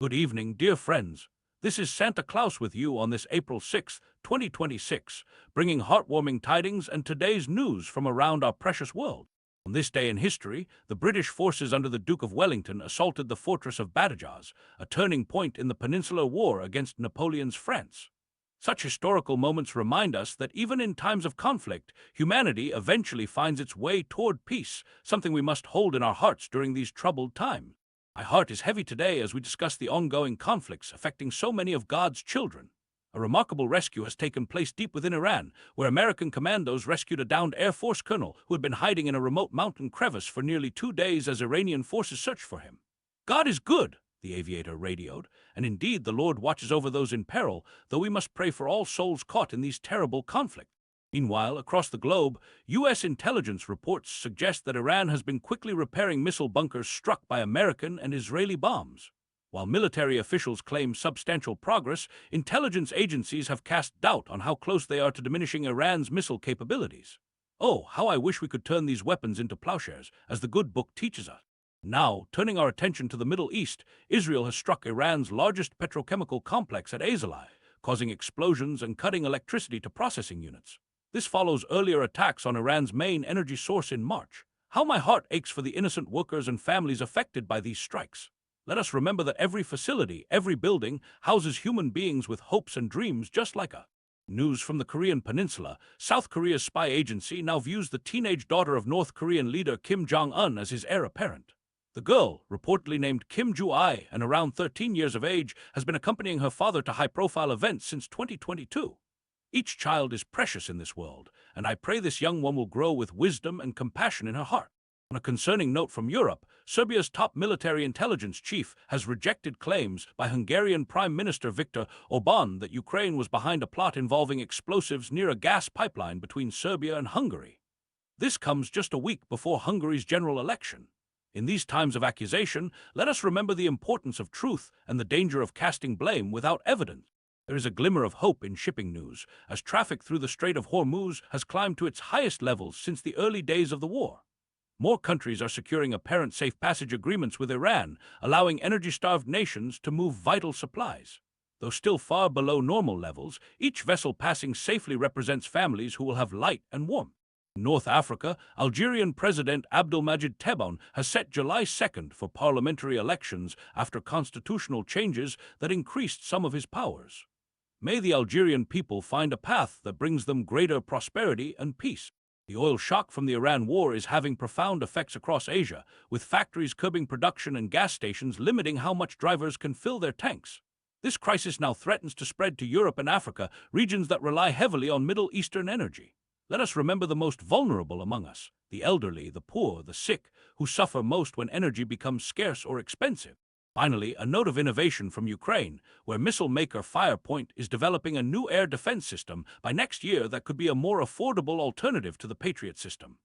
Good evening, dear friends. This is Santa Claus with you on this April 6th, 2026, bringing heartwarming tidings and today's news from around our precious world. On this day in history, the British forces under the Duke of Wellington assaulted the fortress of Badajoz, a turning point in the Peninsular War against Napoleon's France. Such historical moments remind us that even in times of conflict, humanity eventually finds its way toward peace, something we must hold in our hearts during these troubled times. My heart is heavy today as we discuss the ongoing conflicts affecting so many of God's children. A remarkable rescue has taken place deep within Iran, where American commandos rescued a downed Air Force colonel who had been hiding in a remote mountain crevice for nearly 2 days as Iranian forces searched for him. God is good, the aviator radioed, and indeed the Lord watches over those in peril, though we must pray for all souls caught in these terrible conflicts. Meanwhile, across the globe, U.S. intelligence reports suggest that Iran has been quickly repairing missile bunkers struck by American and Israeli bombs. While military officials claim substantial progress, intelligence agencies have cast doubt on how close they are to diminishing Iran's missile capabilities. Oh, how I wish we could turn these weapons into plowshares, as the good book teaches us. Now, turning our attention to the Middle East, Israel has struck Iran's largest petrochemical complex at Asaluyeh, causing explosions and cutting electricity to processing units. This follows earlier attacks on Iran's main energy source in March. How my heart aches for the innocent workers and families affected by these strikes. Let us remember that every facility, every building, houses human beings with hopes and dreams just like us. News from the Korean Peninsula. South Korea's spy agency now views the teenage daughter of North Korean leader Kim Jong Un as his heir apparent. The girl, reportedly named Kim Jong-un and around 13 years of age, has been accompanying her father to high-profile events since 2022. Each child is precious in this world, and I pray this young one will grow with wisdom and compassion in her heart. On a concerning note from Europe, Serbia's top military intelligence chief has rejected claims by Hungarian Prime Minister Viktor Orbán that Ukraine was behind a plot involving explosives near a gas pipeline between Serbia and Hungary. This comes just a week before Hungary's general election. In these times of accusation, let us remember the importance of truth and the danger of casting blame without evidence. There is a glimmer of hope in shipping news, as traffic through the Strait of Hormuz has climbed to its highest levels since the early days of the war. More countries are securing apparent safe passage agreements with Iran, allowing energy-starved nations to move vital supplies. Though still far below normal levels, each vessel passing safely represents families who will have light and warmth. In North Africa, Algerian President Abdelmadjid Tebboune has set July 2nd for parliamentary elections after constitutional changes that increased some of his powers. May the Algerian people find a path that brings them greater prosperity and peace. The oil shock from the Iran war is having profound effects across Asia, with factories curbing production and gas stations limiting how much drivers can fill their tanks. This crisis now threatens to spread to Europe and Africa, regions that rely heavily on Middle Eastern energy. Let us remember the most vulnerable among us, the elderly, the poor, the sick, who suffer most when energy becomes scarce or expensive. Finally, a note of innovation from Ukraine, where missile maker Firepoint is developing a new air defense system by next year that could be a more affordable alternative to the Patriot system.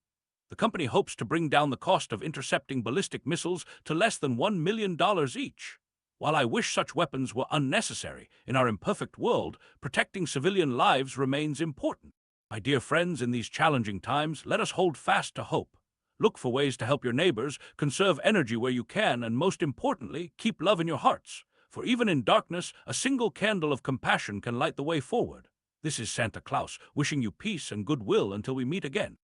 The company hopes to bring down the cost of intercepting ballistic missiles to less than $1 million each. While I wish such weapons were unnecessary, in our imperfect world, protecting civilian lives remains important. My dear friends, in these challenging times, let us hold fast to hope. Look for ways to help your neighbors, conserve energy where you can, and most importantly, keep love in your hearts. For even in darkness, a single candle of compassion can light the way forward. This is Santa Claus, wishing you peace and goodwill until we meet again.